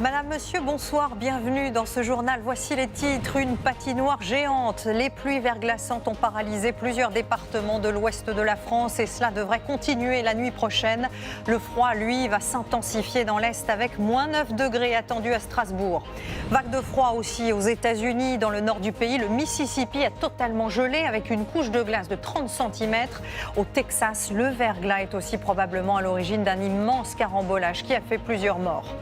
Madame, monsieur, bonsoir, bienvenue dans ce journal. Voici les titres. Une patinoire géante. Les pluies verglaçantes ont paralysé plusieurs départements de l'ouest de la France et cela devrait continuer la nuit prochaine. Le froid, lui, va s'intensifier dans l'est avec moins 9 degrés attendus à Strasbourg. Vague de froid aussi aux États-Unis. Dans le nord du pays, le Mississippi a totalement gelé avec une couche de glace de 30 cm. Au Texas, le verglas est aussi probablement à l'origine d'un immense carambolage qui a fait plusieurs morts.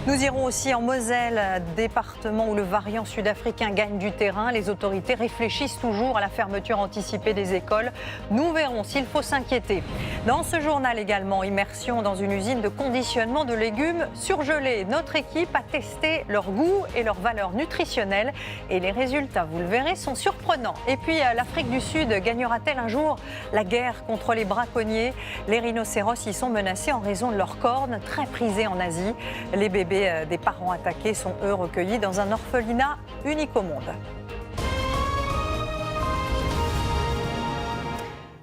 Nous irons aussi en Moselle, département où le variant sud-africain gagne du terrain. Les autorités réfléchissent toujours à la fermeture anticipée des écoles. Nous verrons s'il faut s'inquiéter. Dans ce journal également, immersion dans une usine de conditionnement de légumes surgelés. Notre équipe a testé leur goût et leur valeur nutritionnelle. Et les résultats, vous le verrez, sont surprenants. Et puis, l'Afrique du Sud gagnera-t-elle un jour la guerre contre les braconniers? Les rhinocéros y sont menacés en raison de leurs cornes, très prisées en Asie. Les bébés des parents attaqués sont eux recueillis dans un orphelinat unique au monde.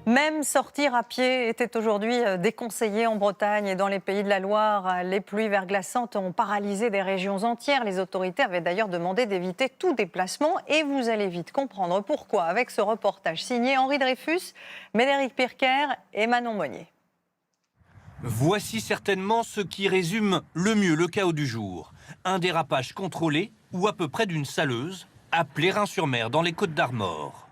Même sortir à pied était aujourd'hui déconseillé en Bretagne et dans les pays de la Loire. Les pluies verglaçantes ont paralysé des régions entières. Les autorités avaient d'ailleurs demandé d'éviter tout déplacement et vous allez vite comprendre pourquoi avec ce reportage signé Henri Dreyfus, Médéric Pirker et Manon Monnier. Voici certainement ce qui résume le mieux le chaos du jour. Un dérapage contrôlé ou à peu près d'une saleuse à Plérin-sur-Mer dans les Côtes-d'Armor.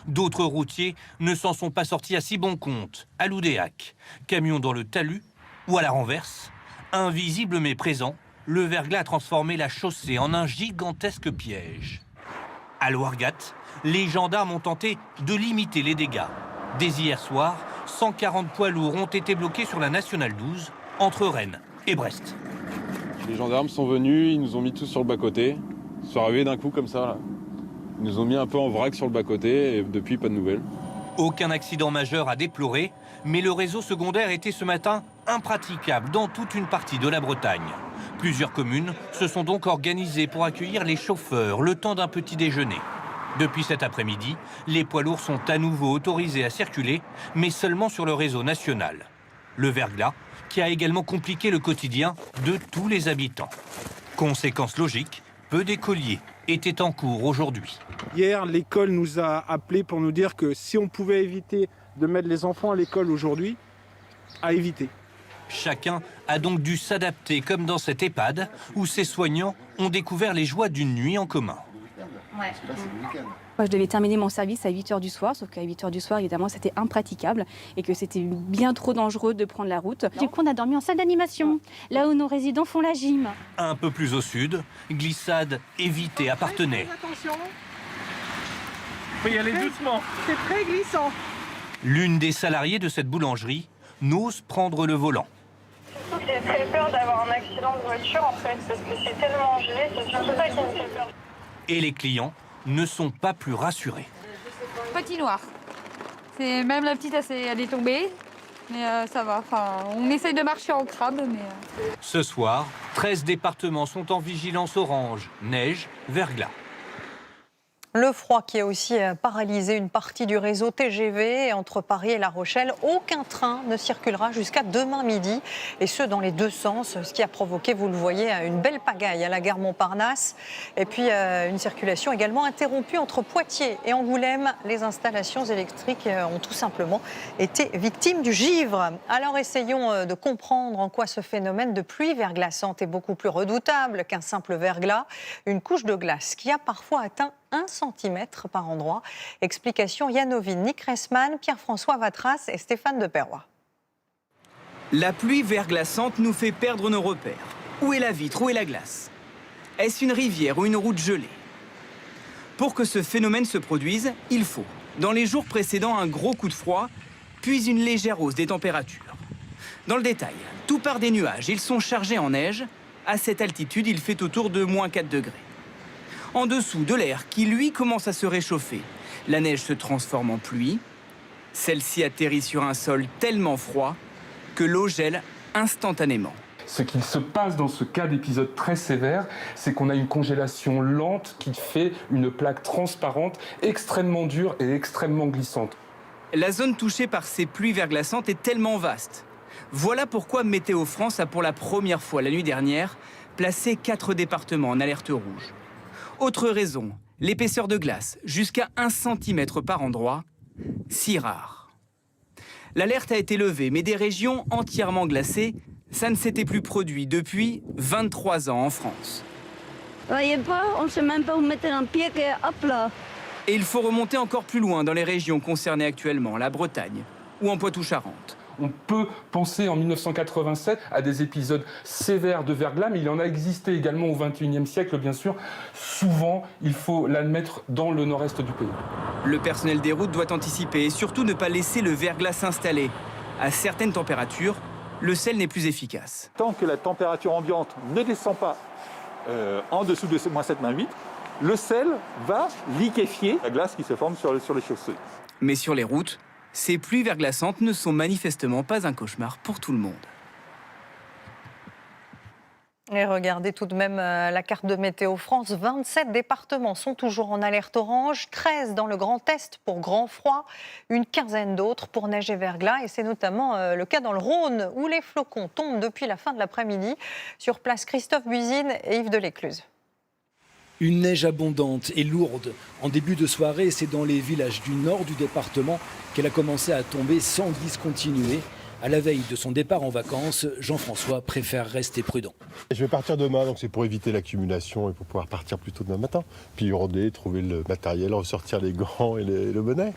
D'autres routiers ne s'en sont pas sortis à si bon compte, à Loudéac. Camion dans le talus ou à la renverse. Invisible mais présent, le verglas a transformé la chaussée en un gigantesque piège. À Loirgat, les gendarmes ont tenté de limiter les dégâts. Dès hier soir, 140 poids lourds ont été bloqués sur la Nationale 12, entre Rennes et Brest. Les gendarmes sont venus, ils nous ont mis tous sur le bas-côté. Ils sont arrivés d'un coup comme ça, là. Ils nous ont mis un peu en vrac sur le bas-côté et depuis, pas de nouvelles. Aucun accident majeur à déplorer, mais le réseau secondaire était ce matin impraticable dans toute une partie de la Bretagne. Plusieurs communes se sont donc organisées pour accueillir les chauffeurs le temps d'un petit déjeuner. Depuis cet après-midi, les poids lourds sont à nouveau autorisés à circuler, mais seulement sur le réseau national. Le verglas, qui a également compliqué le quotidien de tous les habitants. Conséquence logique, peu d'écoliers étaient en cours aujourd'hui. Hier, l'école nous a appelés pour nous dire que si on pouvait éviter de mettre les enfants à l'école aujourd'hui, à éviter. Chacun a donc dû s'adapter, comme dans cette EHPAD, où ses soignants ont découvert les joies d'une nuit en commun. Ouais. Moi, je devais terminer mon service à 8h du soir, sauf qu'à 8h du soir, évidemment, c'était impraticable et que c'était bien trop dangereux de prendre la route. Du coup, on a dormi en salle d'animation, là où nos résidents font la gym. Un peu plus au sud, glissade évitée appartenait. Attention, faut y aller doucement. C'est très glissant. L'une des salariées de cette boulangerie n'ose prendre le volant. J'ai très peur d'avoir un accident de voiture en fait, parce que c'est tellement gelé, c'est surtout ça qui me fait peur. Et les clients ne sont pas plus rassurés. Patinoire. C'est même la petite, elle est tombée, mais ça va. Enfin, on essaye de marcher en crabe, mais. Ce soir, 13 départements sont en vigilance orange, neige, verglas. Le froid qui a aussi paralysé une partie du réseau TGV entre Paris et La Rochelle. Aucun train ne circulera jusqu'à demain midi, et ce dans les deux sens, ce qui a provoqué, vous le voyez, une belle pagaille à la gare Montparnasse. Et puis une circulation également interrompue entre Poitiers et Angoulême. Les installations électriques ont tout simplement été victimes du givre. Alors essayons de comprendre en quoi ce phénomène de pluie verglaçante est beaucoup plus redoutable qu'un simple verglas. Une couche de glace qui a parfois atteint 1 cm par endroit. Explication Yanovine, Nick Ressman, Pierre-François Vatras et Stéphane de Perrois. La pluie verglaçante nous fait perdre nos repères. Où est la vitre? Où est la glace? Est-ce une rivière ou une route gelée? Pour que ce phénomène se produise, il faut, dans les jours précédents, un gros coup de froid, puis une légère hausse des températures. Dans le détail, tout part des nuages, ils sont chargés en neige. À cette altitude, il fait autour de moins 4 degrés. En dessous, de l'air qui, lui, commence à se réchauffer. La neige se transforme en pluie. Celle-ci atterrit sur un sol tellement froid que l'eau gèle instantanément. Ce qu'il se passe dans ce cas d'épisode très sévère, c'est qu'on a une congélation lente qui fait une plaque transparente, extrêmement dure et extrêmement glissante. La zone touchée par ces pluies verglaçantes est tellement vaste. Voilà pourquoi Météo France a pour la première fois la nuit dernière plaçait 4 départements en alerte rouge. Autre raison, l'épaisseur de glace, jusqu'à 1 cm par endroit, si rare. L'alerte a été levée, mais des régions entièrement glacées, ça ne s'était plus produit depuis 23 ans en France. Voyez pas, on ne sait même pas où mettre un pied, que hop là. Et il faut remonter encore plus loin dans les régions concernées actuellement, la Bretagne ou en Poitou-Charentes. On peut penser en 1987 à des épisodes sévères de verglas, mais il en a existé également au XXIe siècle, bien sûr. Souvent, il faut l'admettre, dans le nord-est du pays. Le personnel des routes doit anticiper et surtout ne pas laisser le verglas s'installer. À certaines températures, le sel n'est plus efficace. Tant que la température ambiante ne descend pas en dessous de -7, -8, le sel va liquéfier la glace qui se forme sur les chaussées. Mais sur les routes, ces pluies verglaçantes ne sont manifestement pas un cauchemar pour tout le monde. Et regardez tout de même la carte de Météo France. 27 départements sont toujours en alerte orange, 13 dans le Grand Est pour grand froid, une quinzaine d'autres pour neige et verglas. Et c'est notamment le cas dans le Rhône où les flocons tombent depuis la fin de l'après-midi. Sur place, Christophe Buzine et Yves Delécluse. Une neige abondante et lourde. En début de soirée, c'est dans les villages du nord du département qu'elle a commencé à tomber sans discontinuer. À la veille de son départ en vacances, Jean-François préfère rester prudent. Je vais partir demain, donc c'est pour éviter l'accumulation et pour pouvoir partir plus tôt demain matin. Puis rôder, trouver le matériel, ressortir les gants et le bonnet.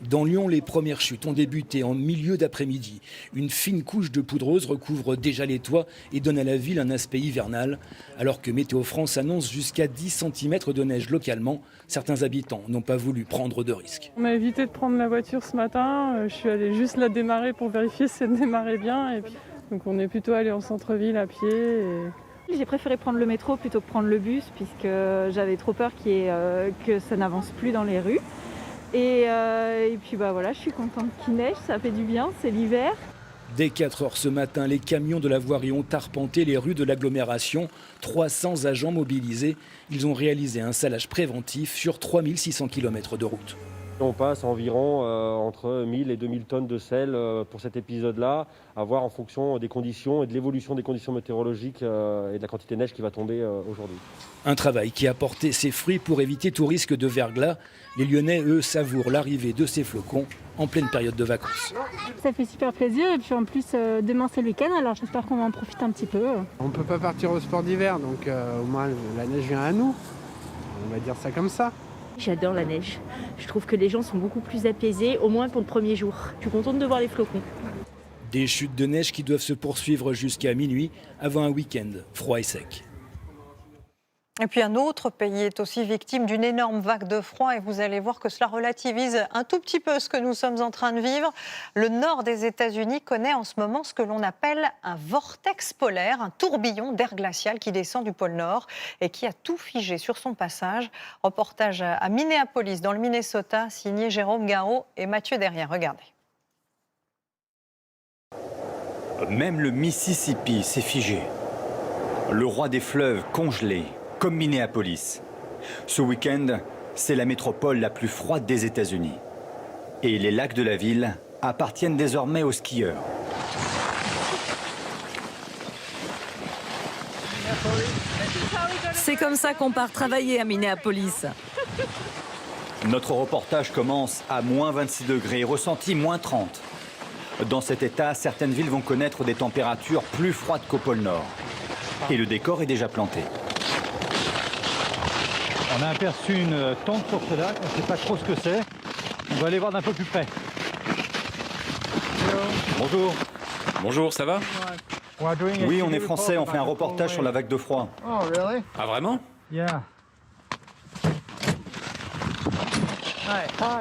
Dans Lyon, les premières chutes ont débuté en milieu d'après-midi. Une fine couche de poudreuse recouvre déjà les toits et donne à la ville un aspect hivernal. Alors que Météo France annonce jusqu'à 10 cm de neige localement, certains habitants n'ont pas voulu prendre de risques. On a évité de prendre la voiture ce matin. Je suis allée juste la démarrer pour vérifier si elle démarrait bien. Et puis, donc on est plutôt allé en centre-ville à pied. J'ai préféré prendre le métro plutôt que prendre le bus puisque j'avais trop peur que ça n'avance plus dans les rues. Et puis voilà, je suis contente qu'il neige, ça fait du bien, c'est l'hiver. Dès 4 heures ce matin, les camions de la voirie ont arpenté les rues de l'agglomération. 300 agents mobilisés. Ils ont réalisé un salage préventif sur 3600 km de route. On passe environ entre 1000 et 2000 tonnes de sel pour cet épisode-là, à voir en fonction des conditions et de l'évolution des conditions météorologiques et de la quantité de neige qui va tomber aujourd'hui. Un travail qui a porté ses fruits pour éviter tout risque de verglas. Les Lyonnais, eux, savourent l'arrivée de ces flocons en pleine période de vacances. Ça fait super plaisir et puis en plus demain c'est le week-end, alors j'espère qu'on va en profiter un petit peu. On ne peut pas partir au sport d'hiver, donc au moins la neige vient à nous. On va dire ça comme ça. J'adore la neige. Je trouve que les gens sont beaucoup plus apaisés, au moins pour le premier jour. Je suis contente de voir les flocons. Des chutes de neige qui doivent se poursuivre jusqu'à minuit avant un week-end froid et sec. Et puis un autre pays est aussi victime d'une énorme vague de froid et vous allez voir que cela relativise un tout petit peu ce que nous sommes en train de vivre. Le nord des États-Unis connaît en ce moment ce que l'on appelle un vortex polaire, un tourbillon d'air glacial qui descend du pôle Nord et qui a tout figé sur son passage. Reportage à Minneapolis, dans le Minnesota, signé Jérôme Garot et Mathieu Derrien. Regardez. Même le Mississippi s'est figé. Le roi des fleuves congelé, comme Minneapolis. Ce week-end, c'est la métropole la plus froide des États-Unis. Et les lacs de la ville appartiennent désormais aux skieurs. C'est comme ça qu'on part travailler à Minneapolis. Notre reportage commence à moins 26 degrés, ressenti moins 30. Dans cet état, certaines villes vont connaître des températures plus froides qu'au pôle Nord. Et le décor est déjà planté. On a aperçu une tente sur ce lac, on ne sait pas trop ce que c'est. On va aller voir d'un peu plus près. Bonjour. Bonjour, ça va? Oui, on est français, on fait un reportage sur la vague de froid. Ah vraiment?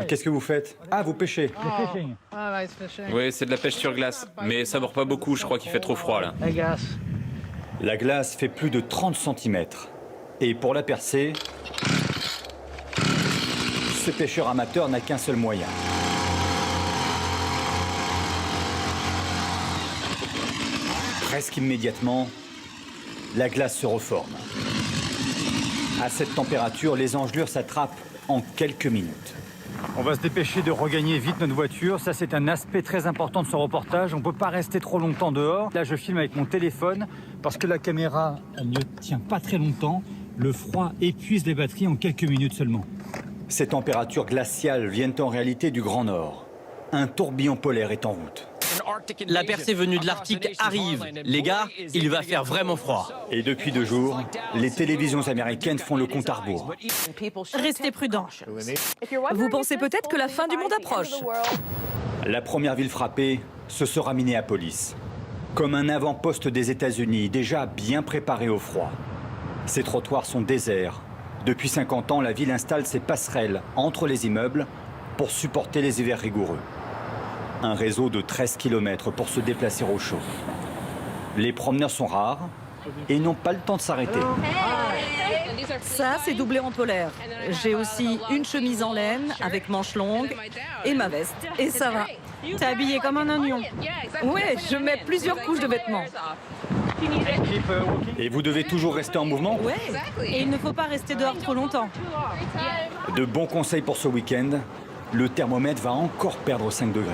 Qu'est-ce que vous faites? Ah, vous pêchez. Oui, c'est de la pêche sur glace, mais ça bord pas beaucoup, je crois qu'il fait trop froid là. La glace fait plus de 30 cm. Et pour la percer, ce pêcheur amateur n'a qu'un seul moyen. Presque immédiatement, la glace se reforme. À cette température, les engelures s'attrapent en quelques minutes. On va se dépêcher de regagner vite notre voiture. Ça, c'est un aspect très important de ce reportage. On ne peut pas rester trop longtemps dehors. Là, je filme avec mon téléphone parce que la caméra, elle ne tient pas très longtemps. Le froid épuise les batteries en quelques minutes seulement. Ces températures glaciales viennent en réalité du Grand Nord. Un tourbillon polaire est en route. La percée venue de l'Arctique arrive. Les gars, il va faire vraiment froid. Et depuis 2 jours, les télévisions américaines font le compte à rebours. Restez prudents. Vous pensez peut-être que la fin du monde approche. La première ville frappée, ce sera Minneapolis. Comme un avant-poste des États-Unis, déjà bien préparé au froid. Ses trottoirs sont déserts. Depuis 50 ans, la ville installe ses passerelles entre les immeubles pour supporter les hivers rigoureux. Un réseau de 13 km pour se déplacer au chaud. Les promeneurs sont rares et n'ont pas le temps de s'arrêter. Ça, c'est doublé en polaire. J'ai aussi une chemise en laine avec manches longues et ma veste. Et ça va. T'es habillé comme un oignon. Ouais, je mets plusieurs couches de vêtements. Et vous devez toujours rester en mouvement? Ouais. Et il ne faut pas rester dehors trop longtemps. De bons conseils pour ce week-end. Le thermomètre va encore perdre 5 degrés.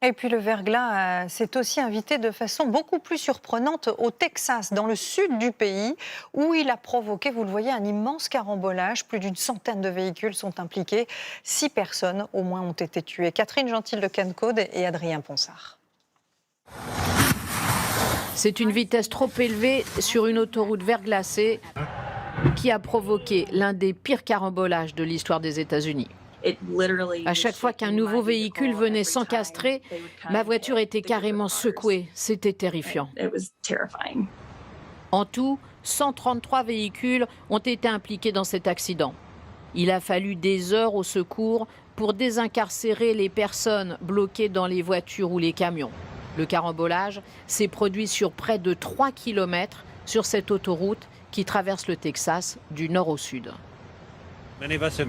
Et puis le verglas s'est aussi invité de façon beaucoup plus surprenante au Texas, dans le sud du pays, où il a provoqué, vous le voyez, un immense carambolage. Plus d'une centaine de véhicules sont impliqués. 6 personnes au moins ont été tuées. Catherine Gentil de Cancode et Adrien Ponsard. C'est une vitesse trop élevée sur une autoroute verglacée qui a provoqué l'un des pires carambolages de l'histoire des États-Unis. À chaque fois qu'un nouveau véhicule venait s'encastrer, ma voiture était carrément secouée. C'était terrifiant. En tout, 133 véhicules ont été impliqués dans cet accident. Il a fallu des heures au secours pour désincarcérer les personnes bloquées dans les voitures ou les camions. Le carambolage s'est produit sur près de 3 km sur cette autoroute qui traverse le Texas du nord au sud.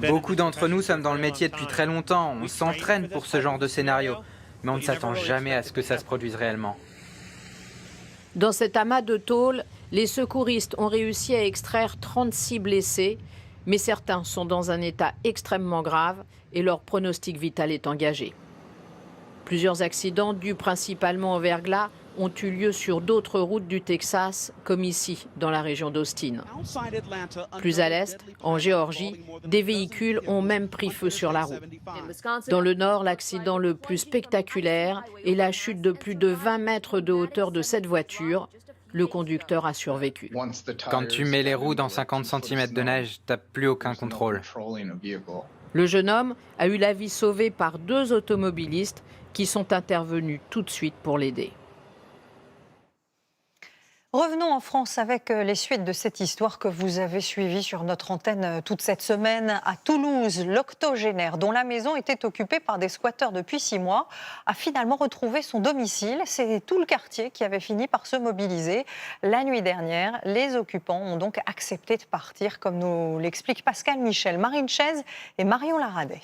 Beaucoup d'entre nous sommes dans le métier depuis très longtemps. On s'entraîne pour ce genre de scénario, mais on ne s'attend jamais à ce que ça se produise réellement. Dans cet amas de tôle, les secouristes ont réussi à extraire 36 blessés, mais certains sont dans un état extrêmement grave et leur pronostic vital est engagé. Plusieurs accidents dus principalement au verglas ont eu lieu sur d'autres routes du Texas, comme ici, dans la région d'Austin. Plus à l'est, en Géorgie, des véhicules ont même pris feu sur la route. Dans le nord, l'accident le plus spectaculaire est la chute de plus de 20 mètres de hauteur de cette voiture. Le conducteur a survécu. Quand tu mets les roues dans 50 cm de neige, t'as plus aucun contrôle. Le jeune homme a eu la vie sauvée par 2 automobilistes qui sont intervenus tout de suite pour l'aider. Revenons en France avec les suites de cette histoire que vous avez suivie sur notre antenne toute cette semaine. À Toulouse, l'octogénaire, dont la maison était occupée par des squatteurs depuis 6 mois, a finalement retrouvé son domicile. C'est tout le quartier qui avait fini par se mobiliser. La nuit dernière, les occupants ont donc accepté de partir, comme nous l'expliquent Pascal Michel, Marine Chaise et Marion Laradet.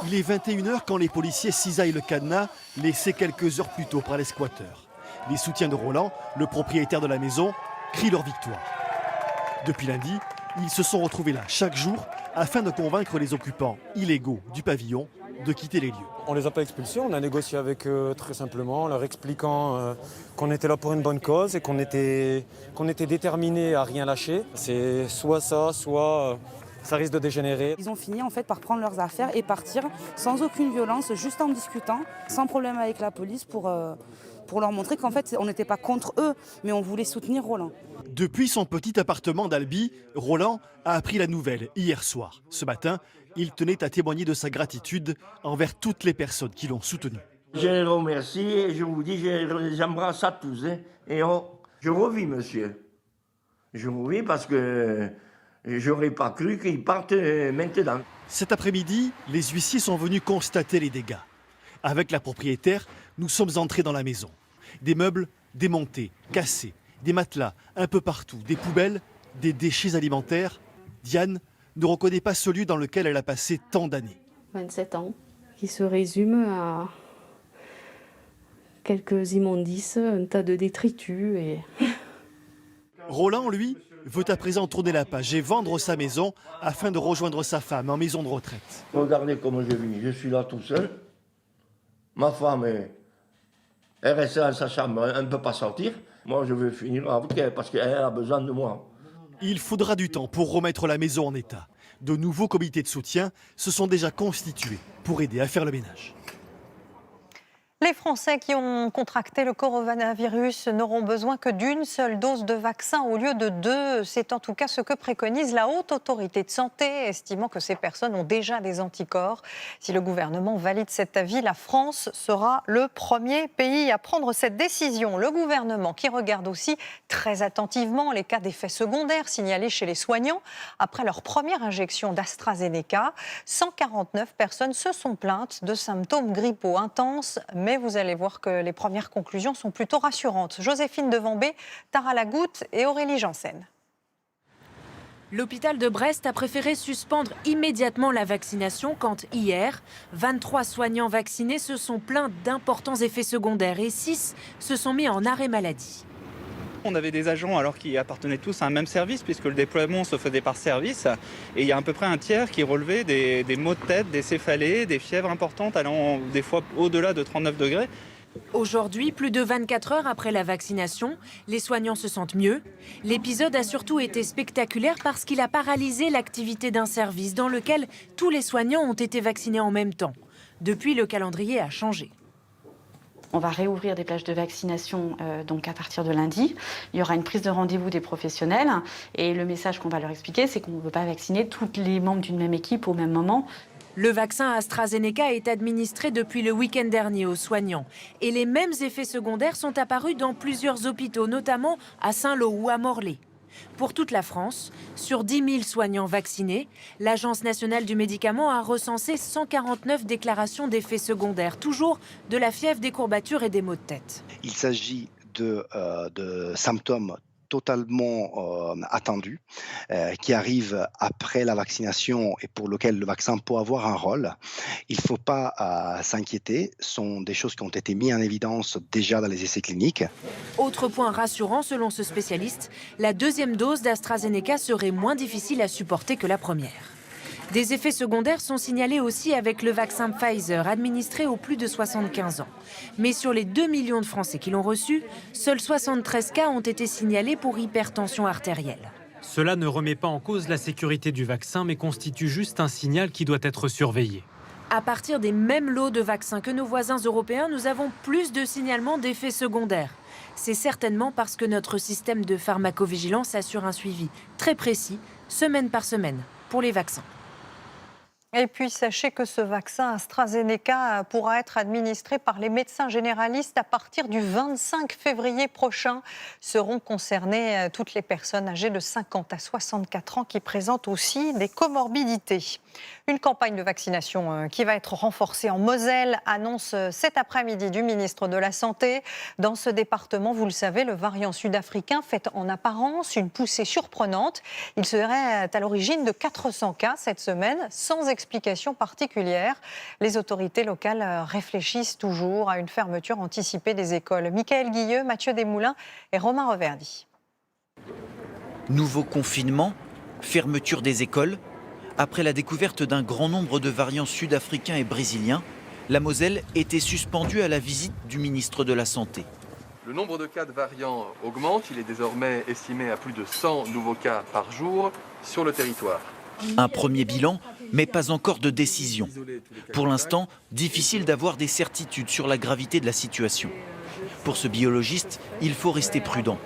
Il est 21h quand les policiers cisaillent le cadenas, laissé quelques heures plus tôt par les squatteurs. Les soutiens de Roland, le propriétaire de la maison, crient leur victoire. Depuis lundi, ils se sont retrouvés là chaque jour afin de convaincre les occupants illégaux du pavillon de quitter les lieux. On ne les a pas expulsés, on a négocié avec eux très simplement, en leur expliquant qu'on était là pour une bonne cause et qu'on était déterminés à rien lâcher. C'est soit ça, soit ça risque de dégénérer. Ils ont fini en fait par prendre leurs affaires et partir sans aucune violence, juste en discutant, sans problème avec la police pour leur montrer qu'en fait on n'était pas contre eux, mais on voulait soutenir Roland. Depuis son petit appartement d'Albi, Roland a appris la nouvelle hier soir. Ce matin, il tenait à témoigner de sa gratitude envers toutes les personnes qui l'ont soutenu. Je les remercie et je vous dis, je les embrasse à tous. Et je revis, monsieur. Je revis parce que j'aurais pas cru qu'ils partent maintenant. Cet après-midi, les huissiers sont venus constater les dégâts. Avec la propriétaire, nous sommes entrés dans la maison. Des meubles démontés, cassés, des matelas un peu partout, des poubelles, des déchets alimentaires. Diane ne reconnaît pas ce lieu dans lequel elle a passé tant d'années. 27 ans, qui se résume à quelques immondices, un tas de détritus et... Roland, lui, veut à présent tourner la page et vendre sa maison afin de rejoindre sa femme en maison de retraite. Regardez comment je vis, je suis là tout seul. Ma femme elle reste dans sa chambre, elle ne peut pas sortir. Moi, je veux finir avec elle parce qu'elle a besoin de moi. Il faudra du temps pour remettre la maison en état. De nouveaux comités de soutien se sont déjà constitués pour aider à faire le ménage. Les Français qui ont contracté le coronavirus n'auront besoin que d'une seule dose de vaccin au lieu de 2. C'est en tout cas ce que préconise la Haute Autorité de Santé, estimant que ces personnes ont déjà des anticorps. Si le gouvernement valide cet avis, la France sera le premier pays à prendre cette décision. Le gouvernement qui regarde aussi très attentivement les cas d'effets secondaires signalés chez les soignants après leur première injection d'AstraZeneca. 149 personnes se sont plaintes de symptômes grippaux intenses, mais vous allez voir que les premières conclusions sont plutôt rassurantes. Joséphine Devambé, Tara Lagoutte et Aurélie Janssen. L'hôpital de Brest a préféré suspendre immédiatement la vaccination quand hier, 23 soignants vaccinés se sont plaints d'importants effets secondaires et 6 se sont mis en arrêt maladie. On avait des agents alors qui appartenaient tous à un même service puisque le déploiement se faisait par service et il y a à peu près un tiers qui relevait des maux de tête, des céphalées, des fièvres importantes allant des fois au-delà de 39 degrés. Aujourd'hui, plus de 24 heures après la vaccination, les soignants se sentent mieux. L'épisode a surtout été spectaculaire parce qu'il a paralysé l'activité d'un service dans lequel tous les soignants ont été vaccinés en même temps. Depuis, le calendrier a changé. On va réouvrir des plages de vaccination donc à partir de lundi. Il y aura une prise de rendez-vous des professionnels et le message qu'on va leur expliquer, c'est qu'on ne veut pas vacciner tous les membres d'une même équipe au même moment. Le vaccin AstraZeneca est administré depuis le week-end dernier aux soignants. Et les mêmes effets secondaires sont apparus dans plusieurs hôpitaux, notamment à Saint-Lô ou à Morlaix. Pour toute la France, sur 10 000 soignants vaccinés, l'Agence nationale du médicament a recensé 149 déclarations d'effets secondaires, toujours de la fièvre, des courbatures et des maux de tête. Il s'agit de symptômes totalement attendus, qui arrivent après la vaccination et pour lequel le vaccin peut avoir un rôle. Il ne faut pas s'inquiéter, ce sont des choses qui ont été mises en évidence déjà dans les essais cliniques. Autre point rassurant selon ce spécialiste, la deuxième dose d'AstraZeneca serait moins difficile à supporter que la première. Des effets secondaires sont signalés aussi avec le vaccin Pfizer, administré aux plus de 75 ans. Mais sur les 2 millions de Français qui l'ont reçu, seuls 73 cas ont été signalés pour hypertension artérielle. Cela ne remet pas en cause la sécurité du vaccin, mais constitue juste un signal qui doit être surveillé. À partir des mêmes lots de vaccins que nos voisins européens, nous avons plus de signalements d'effets secondaires. C'est certainement parce que notre système de pharmacovigilance assure un suivi très précis, semaine par semaine, pour les vaccins. Et puis, sachez que ce vaccin AstraZeneca pourra être administré par les médecins généralistes à partir du 25 février prochain. Seront concernées toutes les personnes âgées de 50 à 64 ans qui présentent aussi des comorbidités. Une campagne de vaccination qui va être renforcée en Moselle, annonce cet après-midi du ministre de la Santé. Dans ce département, vous le savez, le variant sud-africain fait en apparence une poussée surprenante. Il serait à l'origine de 400 cas cette semaine, sans explication particulière. Les autorités locales réfléchissent toujours à une fermeture anticipée des écoles. Michael Guilleux, Mathieu Desmoulins et Romain Reverdy. Nouveau confinement, fermeture des écoles. Après la découverte d'un grand nombre de variants sud-africains et brésiliens, la Moselle était suspendue à la visite du ministre de la Santé. Le nombre de cas de variants augmente. Il est désormais estimé à plus de 100 nouveaux cas par jour sur le territoire. Un premier bilan, mais pas encore de décision. Pour l'instant, difficile d'avoir des certitudes sur la gravité de la situation. Pour ce biologiste, il faut rester prudent.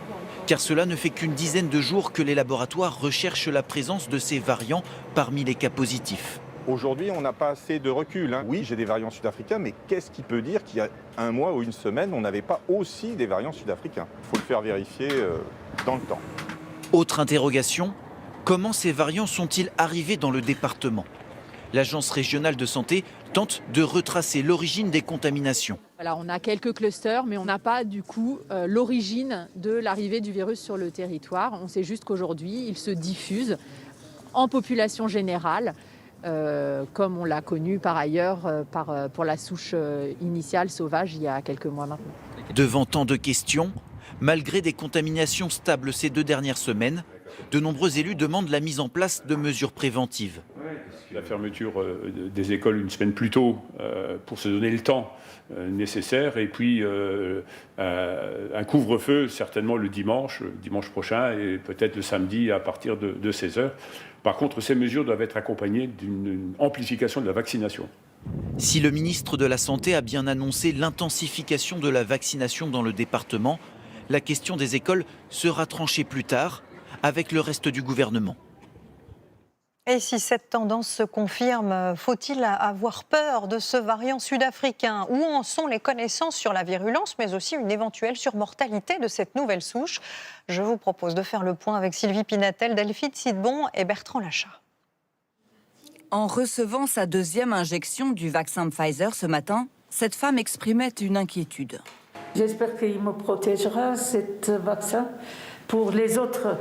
Car cela ne fait qu'une dizaine de jours que les laboratoires recherchent la présence de ces variants parmi les cas positifs. Aujourd'hui, on n'a pas assez de recul. Oui, j'ai des variants sud-africains, mais qu'est-ce qui peut dire qu'il y a un mois ou une semaine, on n'avait pas aussi des variants sud-africains? Il faut le faire vérifier dans le temps. Autre interrogation, comment ces variants sont-ils arrivés dans le département? L'Agence régionale de santé tente de retracer l'origine des contaminations. Alors, on a quelques clusters, mais on n'a pas du coup l'origine de l'arrivée du virus sur le territoire. On sait juste qu'aujourd'hui, il se diffuse en population générale, comme on l'a connu par ailleurs pour la souche initiale sauvage il y a quelques mois maintenant. Devant tant de questions, malgré des contaminations stables ces 2 dernières semaines, De nombreux élus demandent la mise en place de mesures préventives. La fermeture des écoles une semaine plus tôt pour se donner le temps nécessaire, et puis un couvre-feu certainement le dimanche prochain, et peut-être le samedi à partir de 16h. Par contre, ces mesures doivent être accompagnées d'une amplification de la vaccination. Si le ministre de la Santé a bien annoncé l'intensification de la vaccination dans le département, la question des écoles sera tranchée plus tard avec le reste du gouvernement. Et si cette tendance se confirme, faut-il avoir peur de ce variant sud-africain? Où en sont les connaissances sur la virulence, mais aussi une éventuelle surmortalité de cette nouvelle souche? Je vous propose de faire le point avec Sylvie Pinatel, Delphine Sidbon et Bertrand Lachat. En recevant sa deuxième injection du vaccin Pfizer ce matin, cette femme exprimait une inquiétude. J'espère qu'il me protégera, ce vaccin, pour les autres.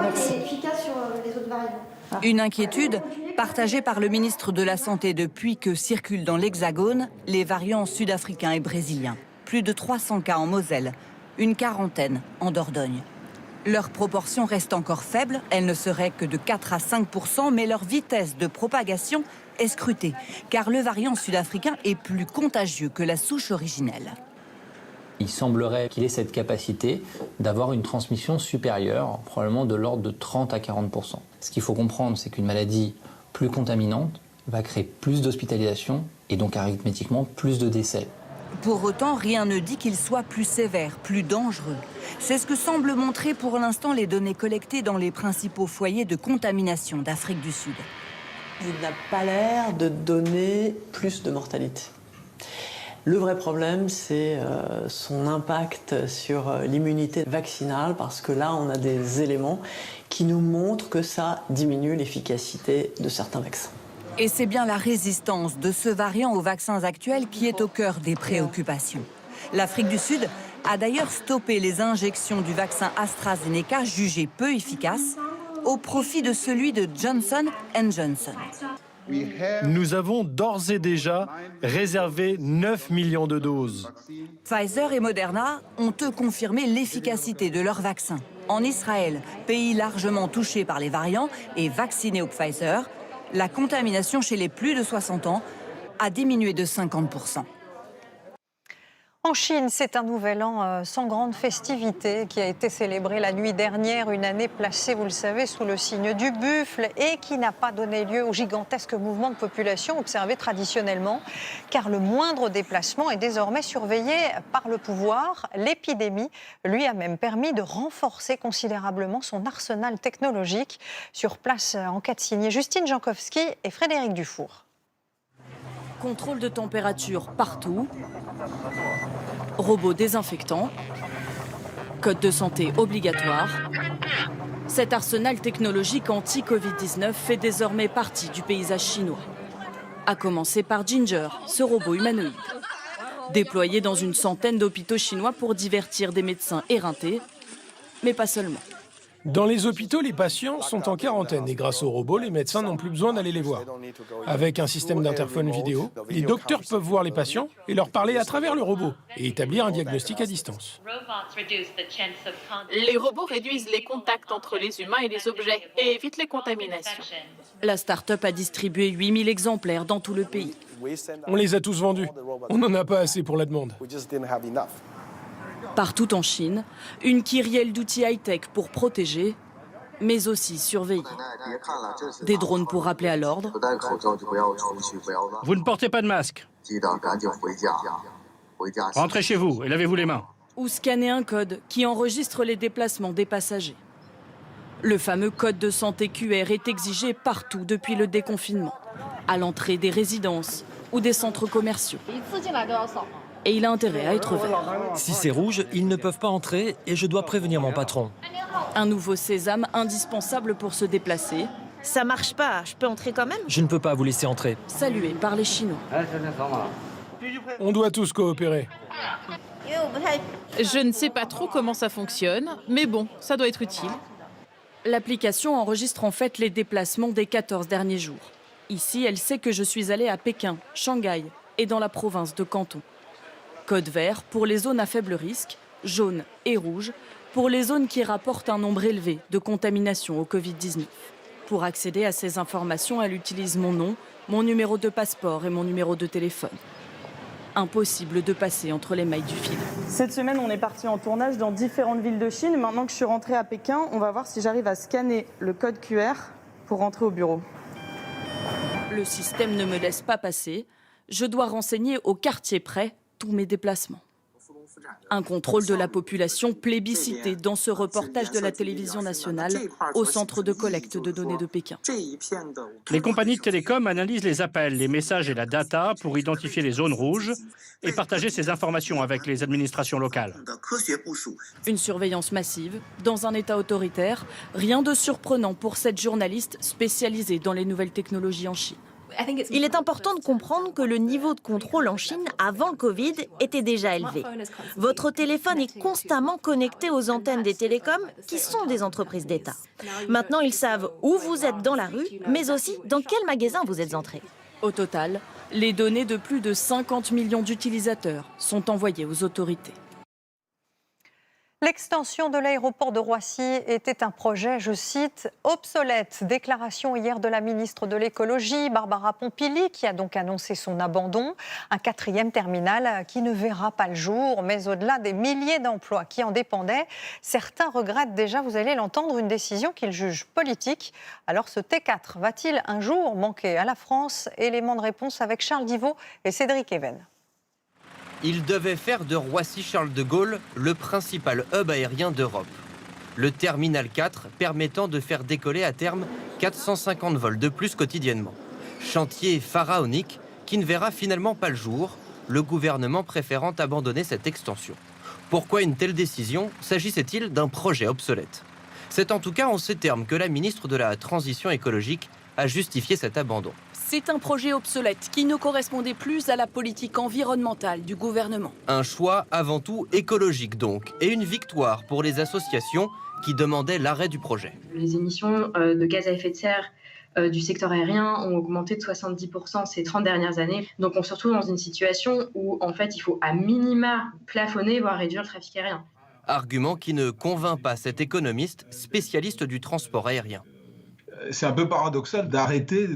Merci. Il est efficace sur les autres variants. Une inquiétude partagée par le ministre de la Santé depuis que circulent dans l'Hexagone les variants sud-africains et brésiliens. Plus de 300 cas en Moselle, une quarantaine en Dordogne. Leur proportion reste encore faible, elle ne serait que de 4 à 5%, mais leur vitesse de propagation est scrutée, car le variant sud-africain est plus contagieux que la souche originelle. Il semblerait qu'il ait cette capacité d'avoir une transmission supérieure, probablement de l'ordre de 30 à 40%. Ce qu'il faut comprendre, c'est qu'une maladie plus contaminante va créer plus d'hospitalisations et donc arithmétiquement plus de décès. Pour autant, rien ne dit qu'il soit plus sévère, plus dangereux. C'est ce que semblent montrer pour l'instant les données collectées dans les principaux foyers de contamination d'Afrique du Sud. Il n'a pas l'air de donner plus de mortalité. Le vrai problème, c'est son impact sur l'immunité vaccinale, parce que là, on a des éléments qui nous montrent que ça diminue l'efficacité de certains vaccins. Et c'est bien la résistance de ce variant aux vaccins actuels qui est au cœur des préoccupations. L'Afrique du Sud a d'ailleurs stoppé les injections du vaccin AstraZeneca jugé peu efficace au profit de celui de Johnson & Johnson. Nous avons d'ores et déjà réservé 9 millions de doses. Pfizer et Moderna ont eux confirmé l'efficacité de leur vaccin. En Israël, pays largement touché par les variants et vacciné au Pfizer, la contamination chez les plus de 60 ans a diminué de 50%. En Chine, c'est un nouvel an sans grande festivité qui a été célébré la nuit dernière, une année placée, vous le savez, sous le signe du buffle et qui n'a pas donné lieu au gigantesque mouvement de population observé traditionnellement, car le moindre déplacement est désormais surveillé par le pouvoir. L'épidémie lui a même permis de renforcer considérablement son arsenal technologique. Sur place, enquête signée Justine Jankowski et Frédéric Dufour. Contrôle de température partout, robots désinfectants, code de santé obligatoire. Cet arsenal technologique anti-Covid-19 fait désormais partie du paysage chinois. À commencer par Ginger, ce robot humanoïde. Déployé dans une centaine d'hôpitaux chinois pour divertir des médecins éreintés, mais pas seulement. Dans les hôpitaux, les patients sont en quarantaine et grâce au robot, les médecins n'ont plus besoin d'aller les voir. Avec un système d'interphone vidéo, les docteurs peuvent voir les patients et leur parler à travers le robot et établir un diagnostic à distance. Les robots réduisent les contacts entre les humains et les objets et évitent les contaminations. La start-up a distribué 8000 exemplaires dans tout le pays. On les a tous vendus. On n'en a pas assez pour la demande. Partout en Chine, une kyrielle d'outils high-tech pour protéger, mais aussi surveiller. Des drones pour rappeler à l'ordre. Vous ne portez pas de masque. Rentrez chez vous et lavez-vous les mains. Ou scanner un code qui enregistre les déplacements des passagers. Le fameux code de santé QR est exigé partout depuis le déconfinement, à l'entrée des résidences ou des centres commerciaux. Et il a intérêt à être vert. Si c'est rouge, ils ne peuvent pas entrer et je dois prévenir mon patron. Un nouveau sésame indispensable pour se déplacer. Ça marche pas, je peux entrer quand même? Je ne peux pas vous laisser entrer. Salué par les Chinois. On doit tous coopérer. Je ne sais pas trop comment ça fonctionne, mais bon, ça doit être utile. L'application enregistre en fait les déplacements des 14 derniers jours. Ici, elle sait que je suis allée à Pékin, Shanghai et dans la province de Canton. Code vert pour les zones à faible risque, jaune et rouge pour les zones qui rapportent un nombre élevé de contaminations au Covid-19. Pour accéder à ces informations, elle utilise mon nom, mon numéro de passeport et mon numéro de téléphone. Impossible de passer entre les mailles du filet. Cette semaine, on est parti en tournage dans différentes villes de Chine. Maintenant que je suis rentrée à Pékin, on va voir si j'arrive à scanner le code QR pour rentrer au bureau. Le système ne me laisse pas passer. Je dois renseigner au quartier près tous mes déplacements. Un contrôle de la population plébiscité dans ce reportage de la télévision nationale au centre de collecte de données de Pékin. Les compagnies de télécom analysent les appels, les messages et la data pour identifier les zones rouges et partager ces informations avec les administrations locales. Une surveillance massive dans un État autoritaire, rien de surprenant pour cette journaliste spécialisée dans les nouvelles technologies en Chine. Il est important de comprendre que le niveau de contrôle en Chine avant le Covid était déjà élevé. Votre téléphone est constamment connecté aux antennes des télécoms qui sont des entreprises d'État. Maintenant, ils savent où vous êtes dans la rue, mais aussi dans quel magasin vous êtes entré. Au total, les données de plus de 50 millions d'utilisateurs sont envoyées aux autorités. L'extension de l'aéroport de Roissy était un projet, je cite, obsolète. Déclaration hier de la ministre de l'Écologie, Barbara Pompili, qui a donc annoncé son abandon. Un 4e terminal qui ne verra pas le jour, mais au-delà des milliers d'emplois qui en dépendaient, certains regrettent déjà, vous allez l'entendre, une décision qu'ils jugent politique. Alors ce T4 va-t-il un jour manquer à la France? Élément de réponse avec Charles Divot et Cédric Even. Il devait faire de Roissy-Charles de Gaulle le principal hub aérien d'Europe. Le terminal 4 permettant de faire décoller à terme 450 vols de plus quotidiennement. Chantier pharaonique qui ne verra finalement pas le jour, le gouvernement préférant abandonner cette extension. Pourquoi une telle décision? S'agissait-il d'un projet obsolète? C'est en tout cas en ces termes que la ministre de la Transition écologique a justifié cet abandon. C'est un projet obsolète qui ne correspondait plus à la politique environnementale du gouvernement. Un choix avant tout écologique donc, et une victoire pour les associations qui demandaient l'arrêt du projet. Les émissions de gaz à effet de serre du secteur aérien ont augmenté de 70% ces 30 dernières années. Donc on se retrouve dans une situation où en fait il faut à minima plafonner, voire réduire le trafic aérien. Argument qui ne convainc pas cet économiste spécialiste du transport aérien. C'est un peu paradoxal d'arrêter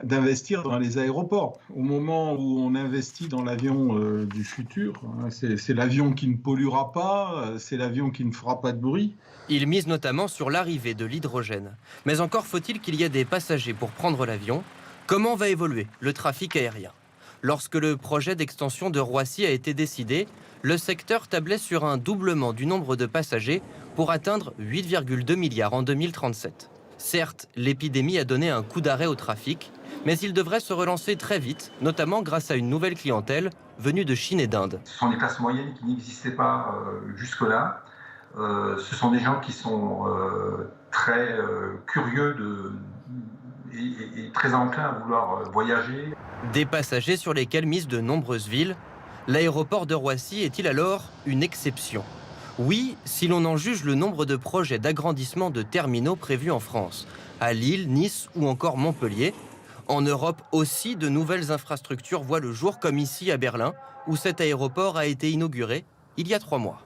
d'investir dans les aéroports. Au moment où on investit dans l'avion du futur, c'est l'avion qui ne polluera pas, c'est l'avion qui ne fera pas de bruit. Il mise notamment sur l'arrivée de l'hydrogène. Mais encore faut-il qu'il y ait des passagers pour prendre l'avion. Comment va évoluer le trafic aérien? Lorsque le projet d'extension de Roissy a été décidé, le secteur tablait sur un doublement du nombre de passagers pour atteindre 8,2 milliards en 2037. Certes, l'épidémie a donné un coup d'arrêt au trafic, mais il devrait se relancer très vite, notamment grâce à une nouvelle clientèle venue de Chine et d'Inde. Ce sont des classes moyennes qui n'existaient pas jusque-là. Ce sont des gens qui sont très curieux et très enclins à vouloir voyager. Des passagers sur lesquels misent de nombreuses villes. L'aéroport de Roissy est-il alors une exception ? Oui, si l'on en juge le nombre de projets d'agrandissement de terminaux prévus en France, à Lille, Nice ou encore Montpellier. En Europe aussi, de nouvelles infrastructures voient le jour, comme ici à Berlin, où cet aéroport a été inauguré il y a 3 mois.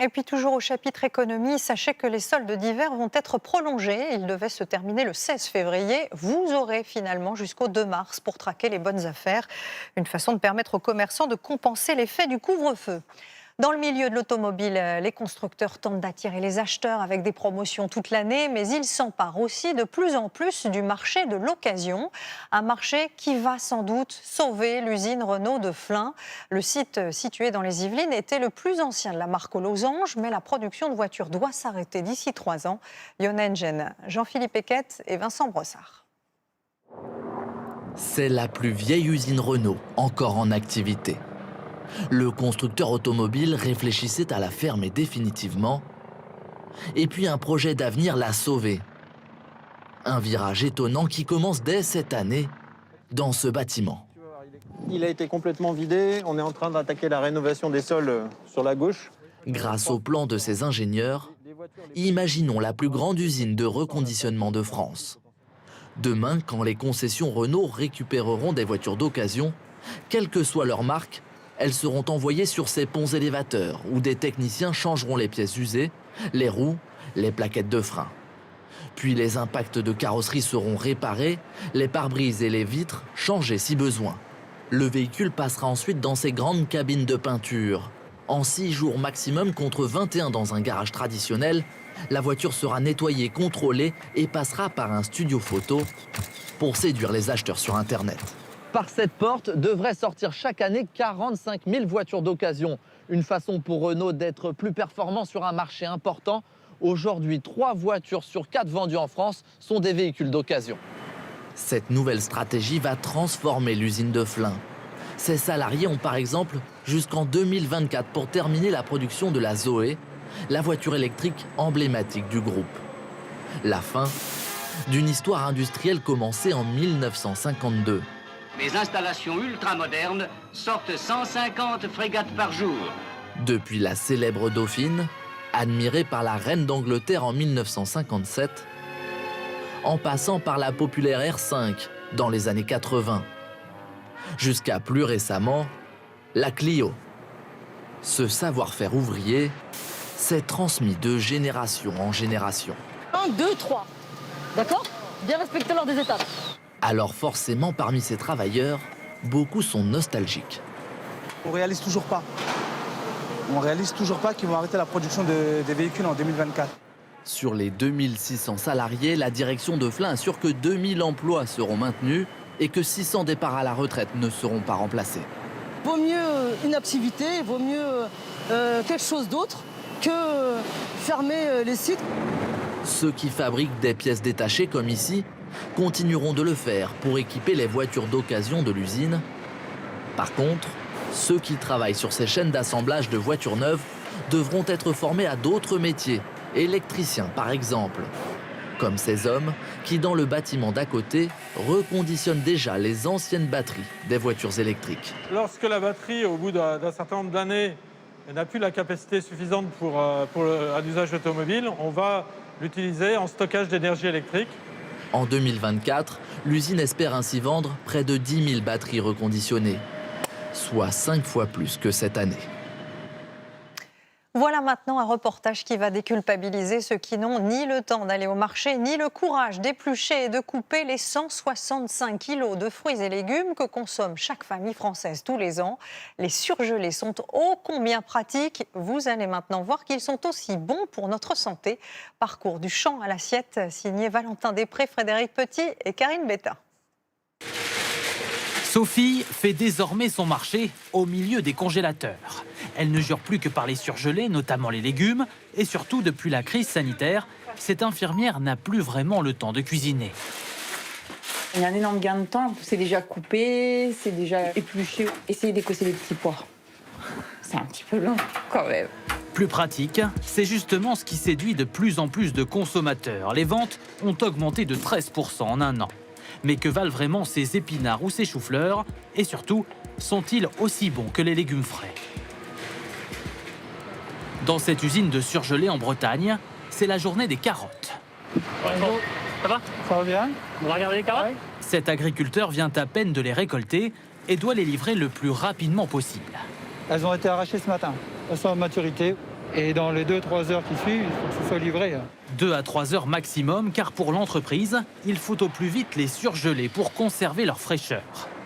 Et puis toujours au chapitre économie, sachez que les soldes d'hiver vont être prolongés. Ils devaient se terminer le 16 février. Vous aurez finalement jusqu'au 2 mars pour traquer les bonnes affaires. Une façon de permettre aux commerçants de compenser l'effet du couvre-feu. Dans le milieu de l'automobile, les constructeurs tentent d'attirer les acheteurs avec des promotions toute l'année, mais ils s'emparent aussi de plus en plus du marché de l'occasion. Un marché qui va sans doute sauver l'usine Renault de Flins. Le site situé dans les Yvelines était le plus ancien de la marque aux losanges, mais la production de voitures doit s'arrêter d'ici 3 ans. Yonengen, Jean-Philippe Eckett et Vincent Brossard. C'est la plus vieille usine Renault encore en activité. Le constructeur automobile réfléchissait à la fermer définitivement. Et puis un projet d'avenir l'a sauvé. Un virage étonnant qui commence dès cette année dans ce bâtiment. Il a été complètement vidé. On est en train d'attaquer la rénovation des sols sur la gauche. Grâce au plan de ces ingénieurs, imaginons la plus grande usine de reconditionnement de France. Demain, quand les concessions Renault récupéreront des voitures d'occasion, quelle que soit leur marque, Elles seront envoyées sur ces ponts élévateurs où des techniciens changeront les pièces usées, les roues, les plaquettes de frein. Puis les impacts de carrosserie seront réparés, les pare-brises et les vitres changés si besoin. Le véhicule passera ensuite dans ces grandes cabines de peinture. En 6 jours maximum contre 21 dans un garage traditionnel, la voiture sera nettoyée, contrôlée et passera par un studio photo pour séduire les acheteurs sur Internet. Par cette porte devraient sortir chaque année 45 000 voitures d'occasion. Une façon pour Renault d'être plus performant sur un marché important. Aujourd'hui, 3 voitures sur 4 vendues en France sont des véhicules d'occasion. Cette nouvelle stratégie va transformer l'usine de Flins. Ses salariés ont par exemple jusqu'en 2024 pour terminer la production de la Zoé, la voiture électrique emblématique du groupe. La fin d'une histoire industrielle commencée en 1952. Les installations ultramodernes sortent 150 frégates par jour. Depuis la célèbre Dauphine, admirée par la reine d'Angleterre en 1957, en passant par la populaire R5 dans les années 80, jusqu'à plus récemment, la Clio. Ce savoir-faire ouvrier s'est transmis de génération en génération. 1, 2, 3. D'accord? Bien respecter l'ordre des étapes. Alors forcément, parmi ces travailleurs, beaucoup sont nostalgiques. On réalise toujours pas. On réalise toujours pas qu'ils vont arrêter la production des véhicules en 2024. Sur les 2600 salariés, la direction de Flins assure que 2000 emplois seront maintenus et que 600 départs à la retraite ne seront pas remplacés. Vaut mieux une activité, vaut mieux quelque chose d'autre que fermer les sites. Ceux qui fabriquent des pièces détachées comme ici continueront de le faire pour équiper les voitures d'occasion de l'usine. Par contre, ceux qui travaillent sur ces chaînes d'assemblage de voitures neuves devront être formés à d'autres métiers, électriciens par exemple. Comme ces hommes qui, dans le bâtiment d'à côté, reconditionnent déjà les anciennes batteries des voitures électriques. Lorsque la batterie, au bout d'un certain nombre d'années, n'a plus la capacité suffisante pour un usage automobile, on va l'utiliser en stockage d'énergie électrique. En 2024, l'usine espère ainsi vendre près de 10 000 batteries reconditionnées, soit 5 fois plus que cette année. Voilà maintenant un reportage qui va déculpabiliser ceux qui n'ont ni le temps d'aller au marché, ni le courage d'éplucher et de couper les 165 kilos de fruits et légumes que consomme chaque famille française tous les ans. Les surgelés sont ô combien pratiques. Vous allez maintenant voir qu'ils sont aussi bons pour notre santé. Parcours du champ à l'assiette, signé Valentin Després, Frédéric Petit et Karine Betta. Sophie fait désormais son marché au milieu des congélateurs. Elle ne jure plus que par les surgelés, notamment les légumes, et surtout depuis la crise sanitaire, cette infirmière n'a plus vraiment le temps de cuisiner. Il y a un énorme gain de temps, c'est déjà coupé, c'est déjà épluché. Essayez d'écosser les petits pois. C'est un petit peu long quand même. Plus pratique, c'est justement ce qui séduit de plus en plus de consommateurs. Les ventes ont augmenté de 13% en un an. Mais que valent vraiment ces épinards ou ces choux-fleurs? Et surtout, sont-ils aussi bons que les légumes frais? Dans cette usine de surgelés en Bretagne, c'est la journée des carottes. Bonjour. Ça va? Ça va bien? On va regarder les carottes? Ouais. Cet agriculteur vient à peine de les récolter et doit les livrer le plus rapidement possible. Elles ont été arrachées ce matin. Elles sont à maturité. Et dans les 2-3 heures qui suivent, il faut que ce soit livré. 2 à 3 heures maximum, car pour l'entreprise, il faut au plus vite les surgeler pour conserver leur fraîcheur.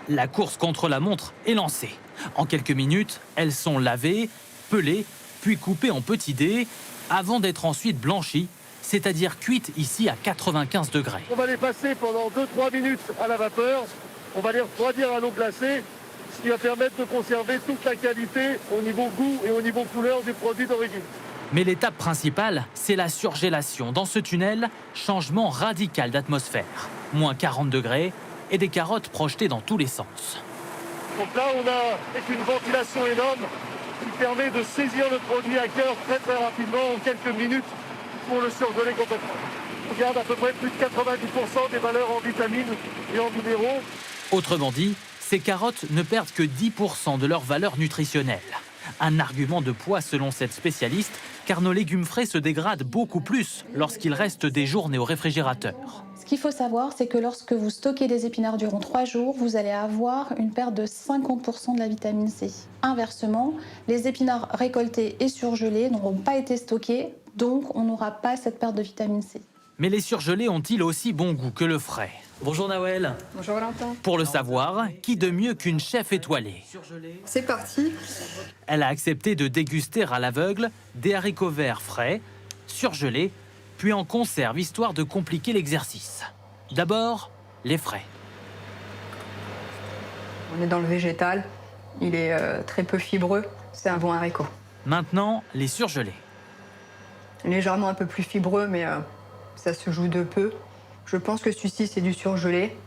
La course contre la montre est lancée. En quelques minutes, elles sont lavées, pelées, puis coupées en petits dés, avant d'être ensuite blanchies, c'est-à-dire cuites ici à 95 degrés. On va les passer pendant 2-3 minutes à la vapeur. On va les refroidir à l'eau glacée, ce qui va permettre de conserver toute la qualité au niveau goût et au niveau couleur du produit d'origine. Mais l'étape principale, c'est la surgélation. Dans ce tunnel, changement radical d'atmosphère. Moins 40 degrés et des carottes projetées dans tous les sens. Donc là, on a avec une ventilation énorme qui permet de saisir le produit à cœur très rapidement, en quelques minutes, pour le surgeler complètement. On garde à peu près plus de 90% des valeurs en vitamines et en minéraux. Autrement dit, ces carottes ne perdent que 10% de leur valeur nutritionnelle. Un argument de poids selon cette spécialiste, car nos légumes frais se dégradent beaucoup plus lorsqu'ils restent des journées au réfrigérateur. Ce qu'il faut savoir, c'est que lorsque vous stockez des épinards durant 3 jours, vous allez avoir une perte de 50% de la vitamine C. Inversement, les épinards récoltés et surgelés n'auront pas été stockés, donc on n'aura pas cette perte de vitamine C. Mais les surgelés ont-ils aussi bon goût que le frais? Bonjour Nawel. Bonjour Valentin. Pour le savoir, qui de mieux qu'une chef étoilée? C'est parti. Elle a accepté de déguster à l'aveugle des haricots verts frais, surgelés, puis en conserve, histoire de compliquer l'exercice. D'abord, les frais. On est dans le végétal, il est très peu fibreux, c'est un bon haricot. Maintenant, les surgelés. Légèrement un peu plus fibreux, mais ça se joue de peu. Je pense que celui-ci, c'est du surgelé,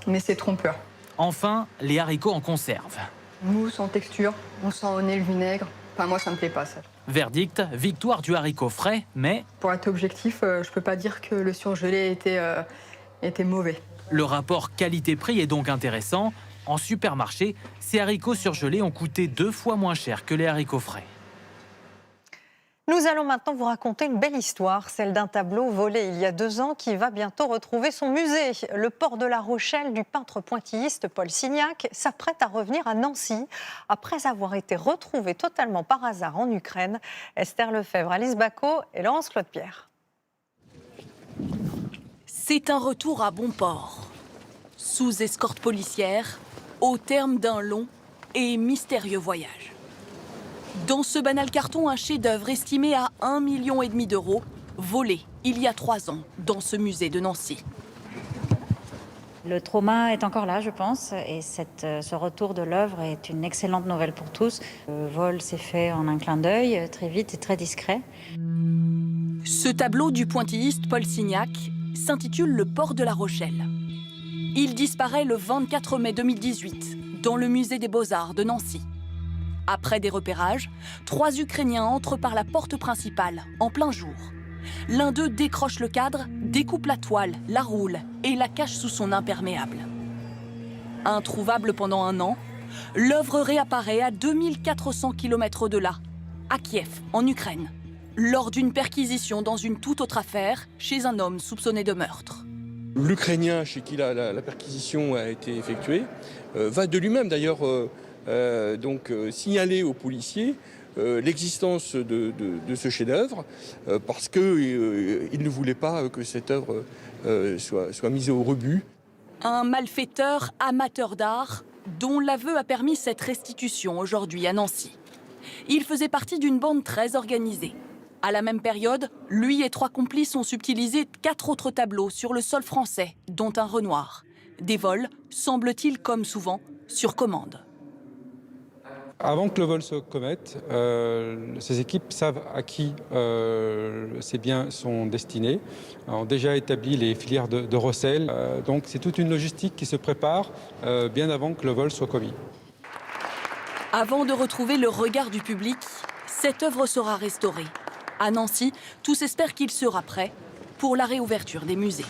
mais c'est trompeur. Enfin, les haricots en conserve. Mou, sans texture, on sent au nez le vinaigre. Enfin, moi, ça me plaît pas, ça. Verdict, victoire du haricot frais, mais... Pour être objectif, je peux pas dire que le surgelé était mauvais. Le rapport qualité-prix est donc intéressant. En supermarché, ces haricots surgelés ont coûté 2 fois moins cher que les haricots frais. Nous allons maintenant vous raconter une belle histoire, celle d'un tableau volé il y a 2 ans qui va bientôt retrouver son musée. Le port de La Rochelle du peintre pointilliste Paul Signac s'apprête à revenir à Nancy après avoir été retrouvé totalement par hasard en Ukraine. Esther Lefebvre, Alice Bacot et Laurence Claude-Pierre. C'est un retour à bon port, sous escorte policière, au terme d'un long et mystérieux voyage. Dans ce banal carton, un chef-d'œuvre estimé à 1,5 million d'euros, volé il y a 3 ans dans ce musée de Nancy. Le trauma est encore là, je pense, et ce retour de l'œuvre est une excellente nouvelle pour tous. Le vol s'est fait en un clin d'œil, très vite et très discret. Ce tableau du pointilliste Paul Signac s'intitule Le port de La Rochelle. Il disparaît le 24 mai 2018 dans le musée des Beaux-Arts de Nancy. Après des repérages, 3 Ukrainiens entrent par la porte principale, en plein jour. L'un d'eux décroche le cadre, découpe la toile, la roule et la cache sous son imperméable. Introuvable pendant 1 an, l'œuvre réapparaît à 2400 km de là, à Kiev, en Ukraine, lors d'une perquisition dans une toute autre affaire chez un homme soupçonné de meurtre. L'Ukrainien chez qui la perquisition a été effectuée va de lui-même d'ailleurs signaler aux policiers l'existence de ce chef-d'œuvre parce qu'il ne voulait pas que cette œuvre soit mise au rebut. Un malfaiteur amateur d'art dont l'aveu a permis cette restitution aujourd'hui à Nancy. Il faisait partie d'une bande très organisée. À la même période, lui et 3 complices ont subtilisé 4 autres tableaux sur le sol français, dont un Renoir. Des vols, semble-t-il comme souvent, sur commande. Avant que le vol se commette, ces équipes savent à qui ces biens sont destinés, ont déjà établi les filières de recel. Donc c'est toute une logistique qui se prépare bien avant que le vol soit commis. Avant de retrouver le regard du public, cette œuvre sera restaurée. À Nancy, tous espèrent qu'il sera prêt pour la réouverture des musées.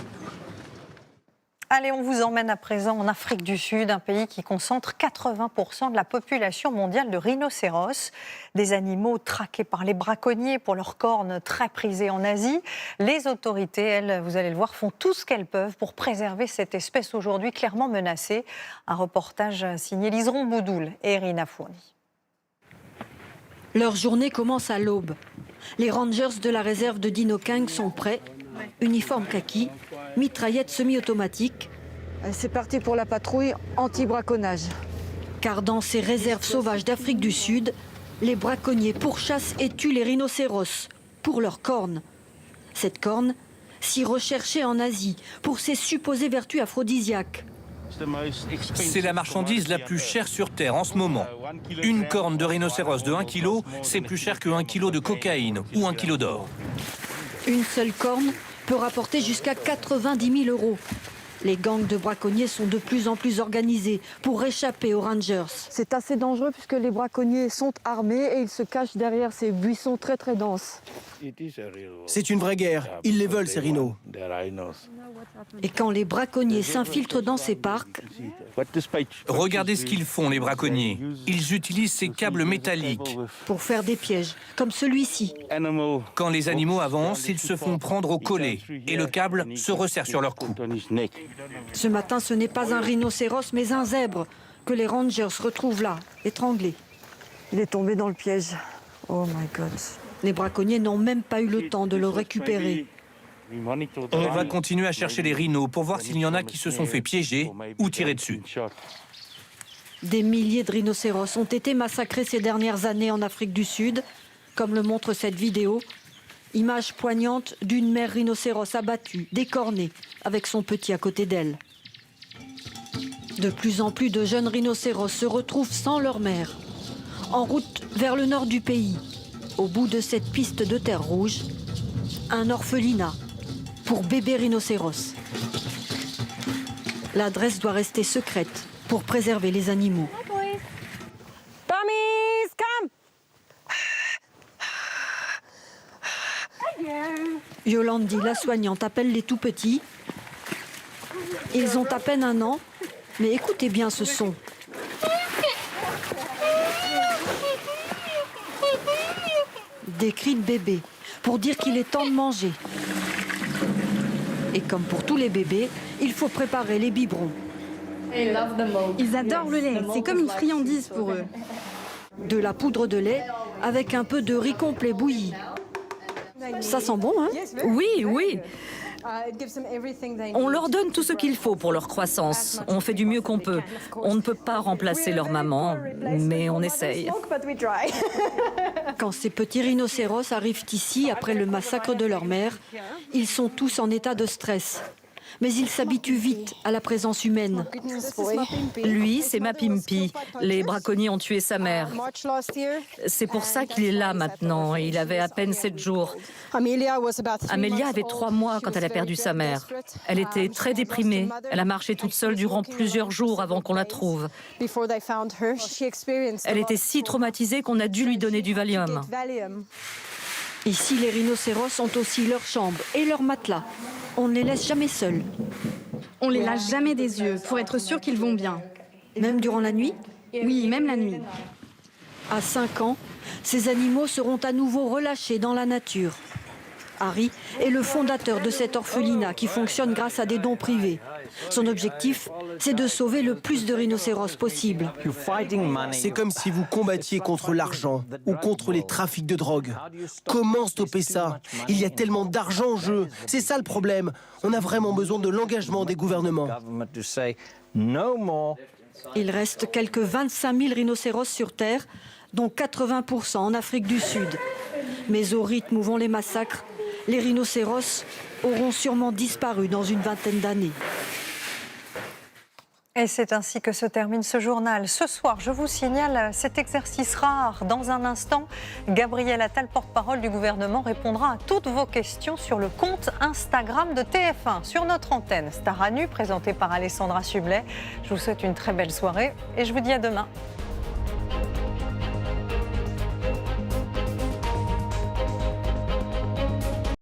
Allez, on vous emmène à présent en Afrique du Sud, un pays qui concentre 80% de la population mondiale de rhinocéros. Des animaux traqués par les braconniers pour leurs cornes très prisées en Asie. Les autorités, elles, vous allez le voir, font tout ce qu'elles peuvent pour préserver cette espèce aujourd'hui clairement menacée. Un reportage signé Liseron Boudoul et Irina Fourni. Leur journée commence à l'aube. Les rangers de la réserve de Dinokeng sont prêts. Uniforme kaki, mitraillette semi-automatique. C'est parti pour la patrouille anti-braconnage. Car dans ces réserves sauvages d'Afrique du Sud, les braconniers pourchassent et tuent les rhinocéros pour leurs cornes. Cette corne, si recherchée en Asie pour ses supposées vertus aphrodisiaques. C'est la marchandise la plus chère sur Terre en ce moment. Une corne de rhinocéros de 1 kg, c'est plus cher que 1 kg de cocaïne ou 1 kg d'or. Une seule corne peut rapporter jusqu'à 90 000 €. Les gangs de braconniers sont de plus en plus organisés pour échapper aux rangers. C'est assez dangereux puisque les braconniers sont armés et ils se cachent derrière ces buissons très très denses. C'est une vraie guerre. Ils les veulent, ces rhinos. Et quand les braconniers s'infiltrent dans ces parcs, Regardez ce qu'ils font, les braconniers. Ils utilisent ces câbles métalliques. pour faire des pièges, comme celui-ci. Quand les animaux avancent, ils se font prendre au collet et le câble se resserre sur leur cou. Ce matin, ce n'est pas un rhinocéros, mais un zèbre que les rangers retrouvent là, étranglé. Il est tombé dans le piège. Oh my God. Les braconniers n'ont même pas eu le temps de le récupérer. On va continuer à chercher les rhinos pour voir s'il y en a qui se sont fait piéger ou tirer dessus. Des milliers de rhinocéros ont été massacrés ces dernières années en Afrique du Sud, comme le montre cette vidéo. Image poignante d'une mère rhinocéros abattue, décornée, avec son petit à côté d'elle. De plus en plus de jeunes rhinocéros se retrouvent sans leur mère. En route vers le nord du pays, au bout de cette piste de terre rouge, un orphelinat pour bébés rhinocéros. L'adresse doit rester secrète pour préserver les animaux. Dummies, come! Yolandi, la soignante, appelle les tout-petits. Ils ont à peine 1 an, mais écoutez bien ce son. Des cris de bébé, pour dire qu'il est temps de manger. Et comme pour tous les bébés, il faut préparer les biberons. Ils adorent le lait, c'est comme une friandise pour eux. De la poudre de lait avec un peu de riz complet bouilli. Ça sent bon, hein? Oui, oui. On leur donne tout ce qu'il faut pour leur croissance. On fait du mieux qu'on peut. On ne peut pas remplacer leur maman, mais on essaye. Quand ces petits rhinocéros arrivent ici après le massacre de leur mère, ils sont tous en état de stress. Mais ils s'habituent vite à la présence humaine. Lui, c'est Mapimpi. Les braconniers ont tué sa mère. C'est pour ça qu'il est là maintenant. Il avait à peine 7 jours. Amelia avait 3 mois quand elle a perdu sa mère. Elle était très déprimée. Elle a marché toute seule durant plusieurs jours avant qu'on la trouve. Elle était si traumatisée qu'on a dû lui donner du Valium. Ici, les rhinocéros ont aussi leur chambre et leur matelas. On ne les laisse jamais seuls. On les lâche jamais des yeux pour être sûr qu'ils vont bien. Même durant la nuit? Oui, même la nuit. À 5 ans, ces animaux seront à nouveau relâchés dans la nature. Harry est le fondateur de cet orphelinat qui fonctionne grâce à des dons privés. Son objectif, c'est de sauver le plus de rhinocéros possible. C'est comme si vous combattiez contre l'argent ou contre les trafics de drogue. Comment stopper ça? Il y a tellement d'argent en jeu. C'est ça le problème. On a vraiment besoin de l'engagement des gouvernements. Il reste quelques 25 000 rhinocéros sur Terre, dont 80% en Afrique du Sud. Mais au rythme où vont les massacres, les rhinocéros auront sûrement disparu dans une vingtaine d'années. Et c'est ainsi que se termine ce journal. Ce soir, je vous signale cet exercice rare. Dans un instant, Gabriel Attal, porte-parole du gouvernement, répondra à toutes vos questions sur le compte Instagram de TF1, sur notre antenne. Star à nu, présentée par Alessandra Sublet. Je vous souhaite une très belle soirée et je vous dis à demain.